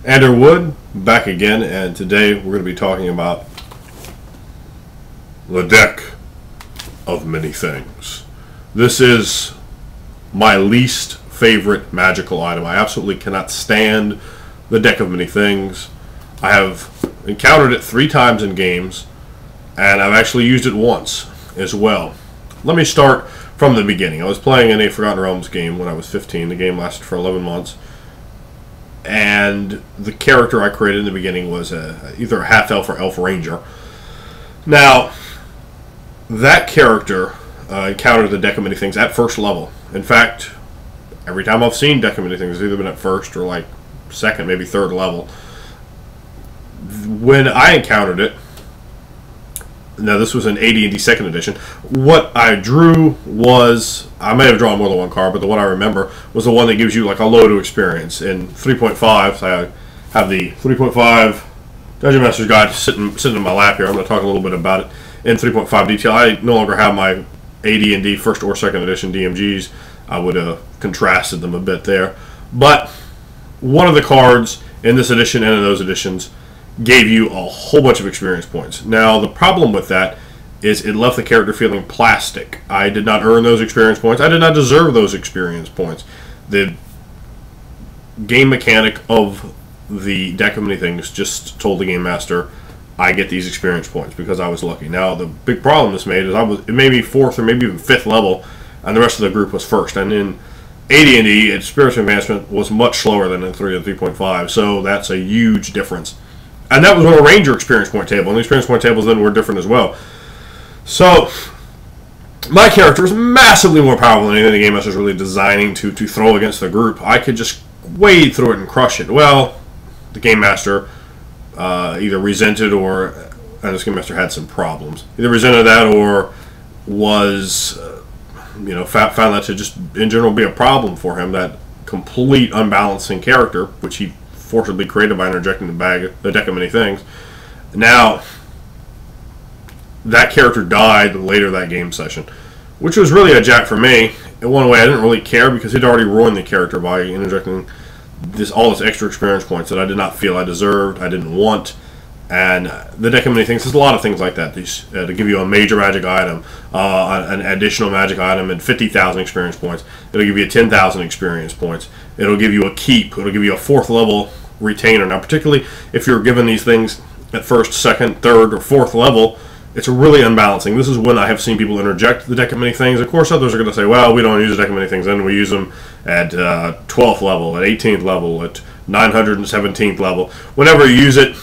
Andrew Wood, back again, and today we're going to be talking about the deck of many things. This is my least favorite magical item. I absolutely cannot stand the deck of many things. I have encountered it 3 times in games, and I've actually used it once as well. Let me start from the beginning. I was playing in a Forgotten Realms game when I was 15. The game lasted for 11 months. And the character I created in the beginning was either a half-elf or elf ranger. Now, that character encountered the deck of many things at first level. In fact, every time I've seen deck of many things, it's either been at first or like second, maybe third level. When I encountered it, now this was an AD&D 2nd edition, what I drew was, I may have drawn more than one card, but the one I remember was the one that gives you like a load of experience. In 3.5, so I have the 3.5 Dungeon Master's Guide sitting in my lap here. I'm going to talk a little bit about it in 3.5 detail. I no longer have my AD&D 1st or 2nd edition DMGs. I would have contrasted them a bit there. But one of the cards in this edition and in those editions gave you a whole bunch of experience points. Now, the problem with that is it left the character feeling plastic. I did not earn those experience points. I did not deserve those experience points. The game mechanic of the deck of many things just told the game master, I get these experience points because I was lucky. Now, the big problem this made is it made me 4th or maybe even 5th level, and the rest of the group was 1st. And in AD&D, its experience advancement was much slower than in 3 and 3.5, so that's a huge difference. And that was on a Ranger experience point table, and the experience point tables then were different as well. So, my character is massively more powerful than anything the Game Master is really designing to throw against the group. I could just wade through it and crush it. Well, the Game Master either resented or, and this Game Master had some problems. Either resented that or was, found that to just, in general, be a problem for him, that complete unbalancing character, which he forcibly created by interjecting the deck of many things. Now, that character died later that game session, which was really a jack for me. In one way, I didn't really care because he'd already ruined the character by interjecting all this extra experience points that I did not feel I deserved, I didn't want. And the deck of many things, there's a lot of things like that. These, to give you a major magic item, an additional magic item, and 50,000 experience points. It'll give you 10,000 experience points. It'll give you a keep. It'll give you a 4th level retainer. Now, particularly if you're given these things at 1st, 2nd, 3rd, or 4th level, it's really unbalancing. This is when I have seen people interject the deck of many things. Of course, others are going to say, well, we don't use the deck of many things, then we use them at 12th level, at 18th level, at 917th level. Whenever you use it,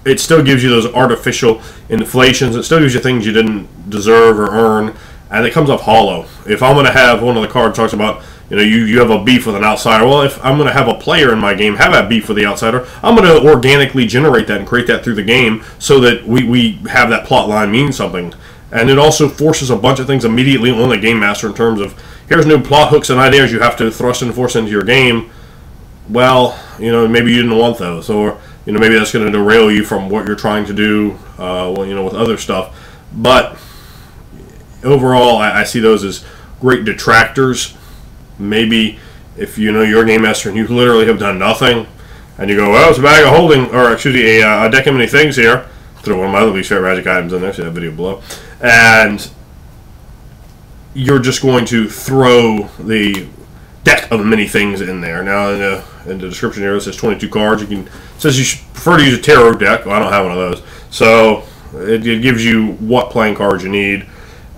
it still gives you those artificial inflations. It still gives you things you didn't deserve or earn, and it comes off hollow. If I'm going to have, one of the cards talks about, you have a beef with an outsider. Well, if I'm going to have a player in my game have that beef with the outsider, I'm going to organically generate that and create that through the game so that we have that plot line mean something. And it also forces a bunch of things immediately on the game master in terms of, here's new plot hooks and ideas you have to thrust and force into your game. Well, maybe you didn't want those, or maybe that's going to derail you from what you're trying to do, with other stuff. But overall, I see those as great detractors. Maybe if your game master and you literally have done nothing, and you go, well, it's a bag of holding, or excuse me, a deck of many things here. Throw one of my other least favorite magic items in there. See that video below. And you're just going to throw the deck of many things in there. Now, in the description here, it says 22 cards. It says you should prefer to use a tarot deck. Well, I don't have one of those. So it gives you what playing cards you need.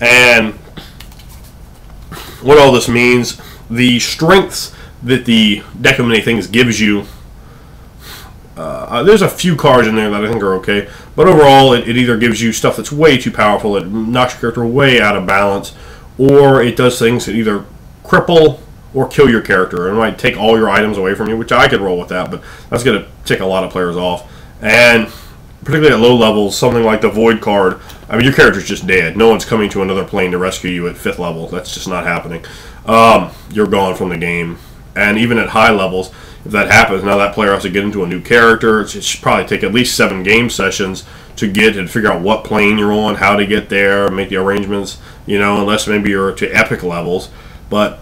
And what all this means, the strengths that the deck of many things gives you, there's a few cards in there that I think are okay, but overall it either gives you stuff that's way too powerful, it knocks your character way out of balance, or it does things that either cripple or kill your character. It might take all your items away from you, which I could roll with that, but that's going to tick a lot of players off. And particularly at low levels, something like the Void card, I mean, your character's just dead. No one's coming to another plane to rescue you at 5th level. That's just not happening. You're gone from the game. And even at high levels, if that happens, now that player has to get into a new character. It should probably take at least 7 game sessions to get and figure out what plane you're on, how to get there, make the arrangements, unless maybe you're to epic levels. But,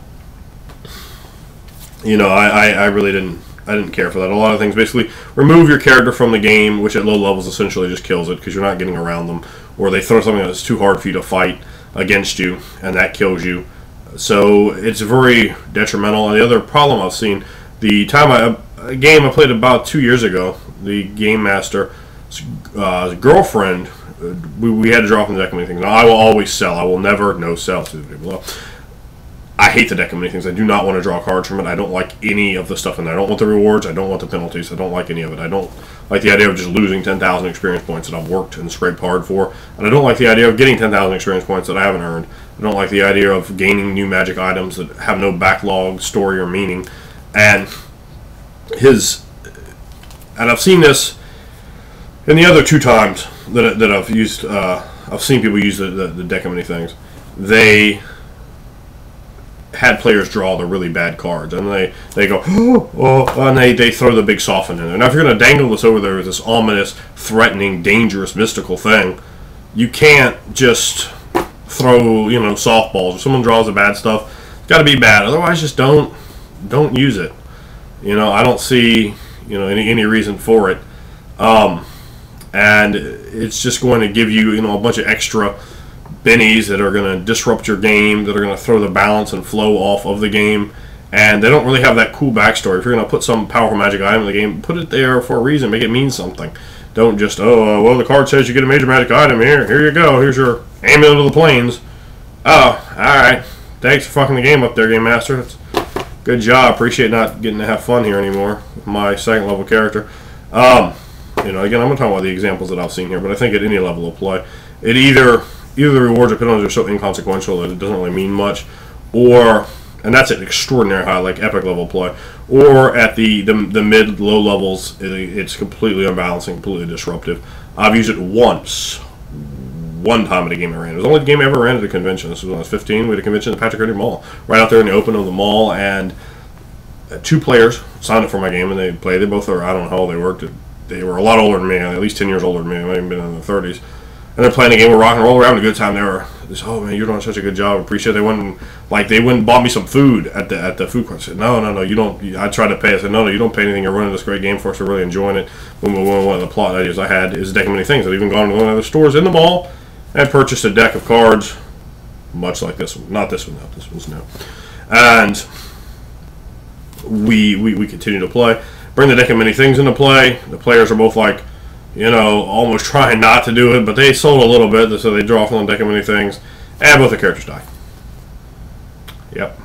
I really didn't I didn't care for that. A lot of things basically remove your character from the game, which at low levels essentially just kills it because you're not getting around them, or they throw something that's too hard for you to fight against you, and that kills you. So it's very detrimental. And the other problem I've seen, a game I played about 2 years ago, the Game Master's girlfriend, we had to draw from the deck of many things. Now, I will always sell. I will never no sell. I hate the deck of many things. I do not want to draw cards from it. I don't like any of the stuff in there. I don't want the rewards. I don't want the penalties. I don't like any of it. I don't like the idea of just losing 10,000 experience points that I've worked and scraped hard for. And I don't like the idea of getting 10,000 experience points that I haven't earned. I don't like the idea of gaining new magic items that have no backlog, story, or meaning. And I've seen this in the other 2 times that I've used. I've seen people use the deck of many things. They had players draw the really bad cards, and they go, oh, and they throw the big soften in there. Now, if you're going to dangle this over there as this ominous, threatening, dangerous, mystical thing, you can't just throw, softballs. If someone draws the bad stuff, it's got to be bad. Otherwise, just don't use it. I don't see, any reason for it. And it's just going to give you, a bunch of extra bennies that are going to disrupt your game, that are going to throw the balance and flow off of the game, and they don't really have that cool backstory. If you're going to put some powerful magic item in the game, put it there for a reason, make it mean something. Don't just, well, the card says you get a major magic item here you go, here's your Amulet of the Plains. Oh, alright, thanks for fucking the game up there, Game Master. That's good job. Appreciate not getting to have fun here anymore with my 2nd level character. Again, I'm going to talk about the examples that I've seen here, but I think at any level of play, it either the rewards or penalties are so inconsequential that it doesn't really mean much, and that's at extraordinary high, like epic level play, or at the mid-low levels, it's completely unbalancing, completely disruptive. I've used it one time at a game I ran. It was the only game I ever ran at a convention. This was when I was 15. We had a convention at Patrick Henry Mall, right out there in the open of the mall, and 2 players signed up for my game, and they played. They both are, I don't know how old they were. They were a lot older than me, at least 10 years older than me. They might have been in their 30s. And they're playing a game of rock and roll. We're having a good time. They were just, oh man, you're doing such a good job. Appreciate it. They went and bought me some food at the food court. I said, no, you don't. I tried to pay. I said, no, you don't pay anything. You're running this great game for us. We're really enjoying it. One of the plot ideas I had is a deck of many things. I've even gone to one of the stores in the mall and purchased a deck of cards, much like this one. Not this one, no. This one's new. And we continue to play. Bring the deck of many things into play. The players are both like, almost trying not to do it, but they sold a little bit, so they draw from the deck of many things, and both the characters die. Yep.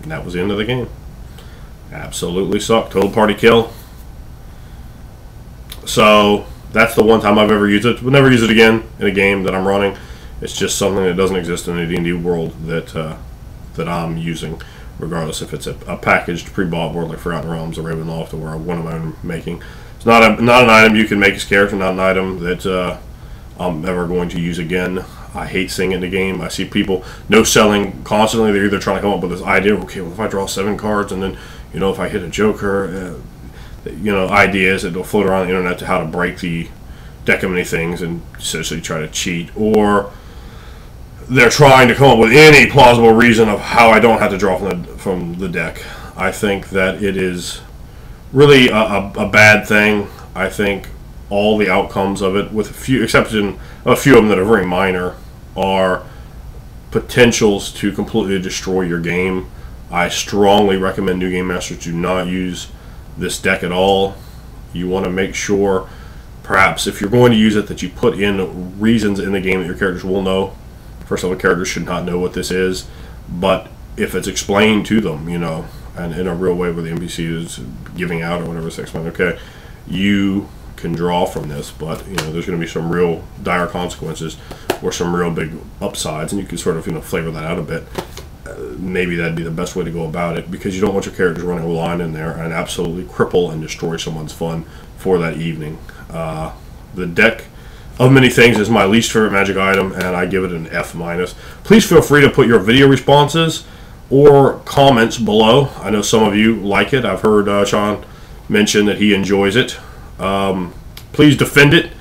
And that was the end of the game. Absolutely sucked. Total party kill. So, that's the one time I've ever used it. We'll never use it again in a game that I'm running. It's just something that doesn't exist in the D&D world that I'm using, regardless if it's a packaged, pre-bought board like Forgotten Realms or Ravenloft or one of my own making. It's not an item you can make as character, not an item that I'm ever going to use again. I hate seeing it in the game. I see people no-selling constantly. They're either trying to come up with this idea, okay, well, if I draw 7 cards and then, if I hit a Joker, ideas that will float around the internet to how to break the deck of many things and essentially try to cheat. Or they're trying to come up with any plausible reason of how I don't have to draw from the deck. I think that it is really a bad thing. I think all the outcomes of it, with a few exception, a few of them that are very minor, are potentials to completely destroy your game. I strongly recommend new game masters do not use this deck at all. You want to make sure, perhaps, if you're going to use it, that you put in reasons in the game that your characters will know. First level characters should not know what this is, but if it's explained to them, and in a real way where the NPC is giving out or whatever, 6 months, okay, you can draw from this, but there's going to be some real dire consequences or some real big upsides, and you can sort of flavor that out a bit. Maybe that'd be the best way to go about it, because you don't want your characters running a line in there and absolutely cripple and destroy someone's fun for that evening. The deck of many things is my least favorite magic item, and I give it an F-. Please feel free to put your video responses or comments below. I know some of you like it. I've heard Sean mention that he enjoys it. Please defend it